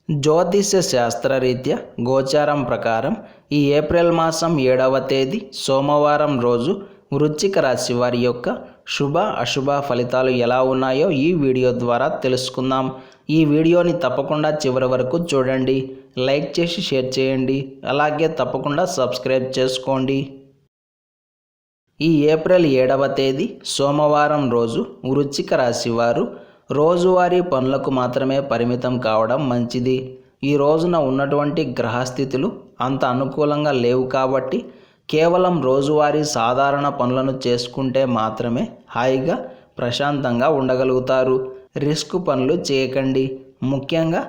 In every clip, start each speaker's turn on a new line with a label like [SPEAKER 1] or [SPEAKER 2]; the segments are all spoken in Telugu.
[SPEAKER 1] జ్యోతిష శాస్త్రరీత్యా గోచారం ప్రకారం ఈ ఏప్రిల్ మాసం 7వ తేదీ సోమవారం రోజు వృశ్చిక రాశి వారి యొక్క శుభ అశుభ ఫలితాలు ఎలా ఉన్నాయో ఈ వీడియో ద్వారా తెలుసుకుందాం. ఈ వీడియోని తప్పకుండా చివరి వరకు చూడండి, లైక్ చేసి షేర్ చేయండి, అలాగే తప్పకుండా సబ్స్క్రైబ్ చేసుకోండి. ఈ ఏప్రిల్ 7వ తేదీ సోమవారం రోజు వృశ్చిక రాశి వారు రోజువారీ పనులకు మాత్రమే పరిమితం కావడం మంచిది. ఈ రోజున ఉన్నటువంటి గ్రహస్థితులు అంత అనుకూలంగా లేవు కాబట్టి కేవలం రోజువారీ సాధారణ పనులను చేసుకుంటే మాత్రమే హాయిగా ప్రశాంతంగా ఉండగలుగుతారు. రిస్క్ పనులు చేయకండి. ముఖ్యంగా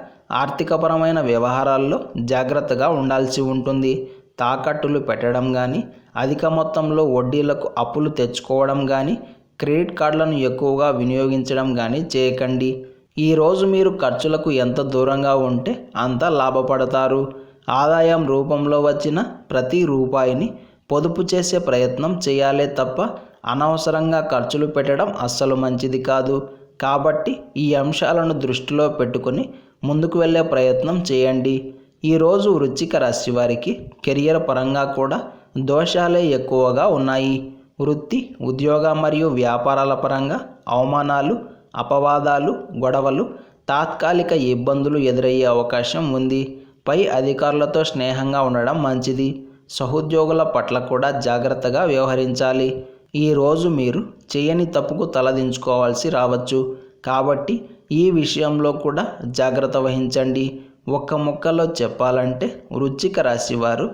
[SPEAKER 1] ఆర్థికపరమైన వ్యవహారాల్లో జాగ్రత్తగా ఉండాల్సి ఉంటుంది. తాకట్టులు పెట్టడం కానీ, అధిక మొత్తంలో వడ్డీలకు అప్పులు తెచ్చుకోవడం కానీ, క్రెడిట్ కార్డులను ఎక్కువగా వినియోగించడం కానీ చేయకండి. ఈరోజు మీరు ఖర్చులకు ఎంత దూరంగా ఉంటే అంత లాభపడతారు. ఆదాయం రూపంలో వచ్చిన ప్రతి రూపాయిని పొదుపు చేసే ప్రయత్నం చేయాలే తప్ప అనవసరంగా ఖర్చులు పెట్టడం అస్సలు మంచిది కాదు. కాబట్టి ఈ అంశాలను దృష్టిలో పెట్టుకొని ముందుకు వెళ్ళే ప్రయత్నం చేయండి. ఈరోజు వృశ్చిక రాశి వారికి కెరియర్ పరంగా కూడా దోషాలే ఎక్కువగా ఉన్నాయి. వృత్తి, ఉద్యోగ మరియు వ్యాపారాల పరంగా అవమానాలు, అపవాదాలు, గొడవలు, తాత్కాలిక ఇబ్బందులు ఎదురయ్యే అవకాశం ఉంది. పై అధికారులతో స్నేహంగా ఉండడం మంచిది. సహోద్యోగుల పట్ల కూడా జాగ్రత్తగా వ్యవహరించాలి. ఈరోజు మీరు చేయని తప్పుకు తలదించుకోవాల్సి రావచ్చు. కాబట్టి ఈ విషయంలో కూడా జాగ్రత్త వహించండి. ఒక్క ముక్కలో చెప్పాలంటే వృశ్చిక రాశి వారు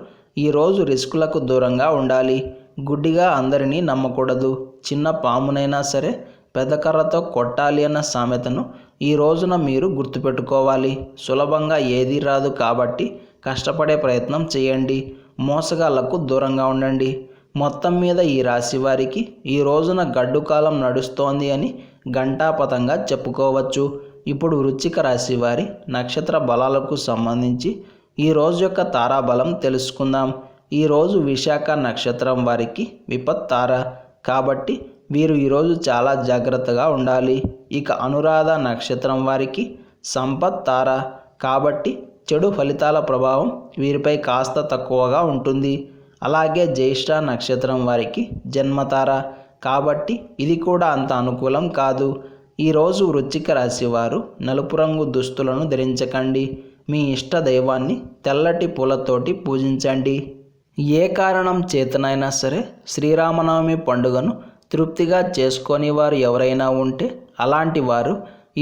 [SPEAKER 1] ఈరోజు రిస్కులకు దూరంగా ఉండాలి. గుడ్డిగా అందరినీ నమ్మకూడదు. చిన్న పామునైనా సరే పెద్ద కర్రతో కొట్టాలి అన్న సామెతను ఈ రోజున మీరు గుర్తుపెట్టుకోవాలి. సులభంగా ఏదీ రాదు కాబట్టి కష్టపడే ప్రయత్నం చేయండి. మోసగాళ్లకు దూరంగా ఉండండి. మొత్తం మీద ఈ రాశి వారికి ఈ రోజున గడ్డు కాలం నడుస్తోంది అని ఘంటాపథంగా చెప్పుకోవచ్చు. ఇప్పుడు వృశ్చిక రాశి వారి నక్షత్ర బలాలకు సంబంధించి ఈ రోజు యొక్క తారాబలం తెలుసుకుందాం. ఈరోజు విశాఖ నక్షత్రం వారికి విపత్తార కాబట్టి వీరు ఈరోజు చాలా జాగ్రత్తగా ఉండాలి. ఇక అనురాధ నక్షత్రం వారికి సంపత్తార కాబట్టి చెడు ఫలితాల ప్రభావం వీరిపై కాస్త తక్కువగా ఉంటుంది. అలాగే జ్యేష్ఠ నక్షత్రం వారికి జన్మతార కాబట్టి ఇది కూడా అంత అనుకూలం కాదు. ఈరోజు వృశ్చిక రాశి వారు నలుపు రంగు దుస్తులను ధరించకండి. మీ ఇష్ట దైవాన్ని తెల్లటి పూలతోటి పూజించండి. ఏ కారణం చేతనైనా సరే శ్రీరామనవమి పండుగను తృప్తిగా చేసుకొని వారు ఎవరైనా ఉంటే అలాంటి వారు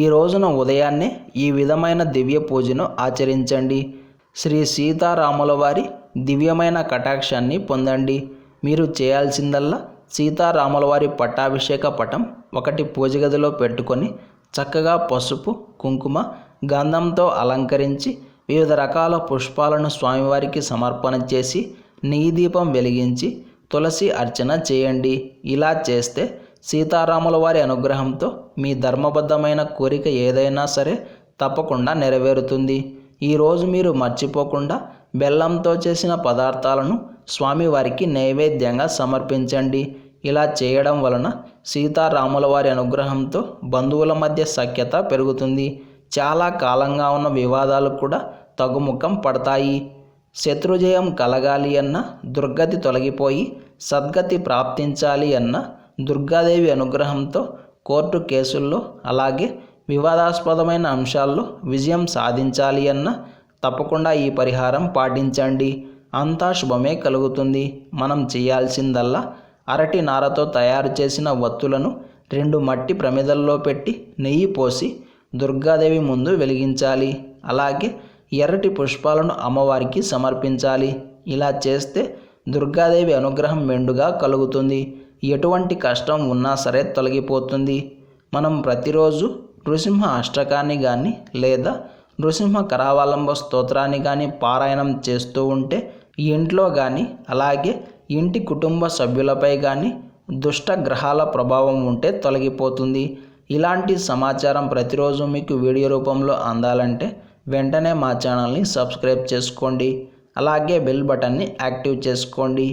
[SPEAKER 1] ఈ రోజున ఉదయాన్నే ఈ విధమైన దివ్య పూజను ఆచరించండి. శ్రీ సీతారాముల వారి దివ్యమైన కటాక్షాన్ని పొందండి. మీరు చేయాల్సిందల్లా సీతారాముల వారి పట్టాభిషేక పటం ఒకటి పూజ గదిలో పెట్టుకొని చక్కగా పసుపు, కుంకుమ, గంధంతో అలంకరించి వివిధ రకాల పుష్పాలను స్వామివారికి సమర్పణ చేసి నెయ్యి దీపం వెలిగించి తులసి అర్చన చేయండి. ఇలా చేస్తే సీతారాముల వారి అనుగ్రహంతో మీ ధర్మబద్ధమైన కోరిక ఏదైనా సరే తప్పకుండా నెరవేరుతుంది. ఈరోజు మీరు మర్చిపోకుండా బెల్లంతో చేసిన పదార్థాలను స్వామివారికి నైవేద్యంగా సమర్పించండి. ఇలా చేయడం వలన సీతారాముల వారి అనుగ్రహంతో బంధువుల మధ్య సఖ్యత పెరుగుతుంది. చాలా కాలంగా ఉన్న వివాదాలు కూడా తగ్గుముఖం పడతాయి. శత్రుజయం కలగాలి అన్న, దుర్గతి తొలగిపోయి సద్గతి ప్రాప్తించాలి అన్న దుర్గాదేవి అనుగ్రహంతో కోర్టు కేసుల్లో అలాగే వివాదాస్పదమైన అంశాల్లో విజయం సాధించాలి అన్న తప్పకుండా ఈ పరిహారం పాటించండి. అంతా శుభమే కలుగుతుంది. మనం చేయాల్సిందల్లా అరటి నారతో తయారు చేసిన వత్తులను 2 మట్టి ప్రమిదల్లో పెట్టి నెయ్యి పోసి దుర్గాదేవి ముందు వెలిగించాలి. అలాగే ఎర్రటి పుష్పాలను అమ్మవారికి సమర్పించాలి. ఇలా చేస్తే దుర్గాదేవి అనుగ్రహం మెండుగా కలుగుతుంది. ఎటువంటి కష్టం ఉన్నా సరే తొలగిపోతుంది. మనం ప్రతిరోజు నృసింహ అష్టకాన్ని కానీ లేదా నృసింహ కరావలంబ స్తోత్రాన్ని కానీ పారాయణం చేస్తూ ఉంటే ఇంట్లో కానీ అలాగే ఇంటి కుటుంబ సభ్యులపై కానీ దుష్ట గ్రహాల ప్రభావం ఉంటే తొలగిపోతుంది. ఇలాంటి సమాచారం ప్రతిరోజు మీకు వీడియో రూపంలో అందాలంటే వెంటనే మా ఛానల్ని సబ్స్క్రైబ్ చేసుకోండి. అలాగే బెల్ బటన్ని యాక్టివ్ చేసుకోండి.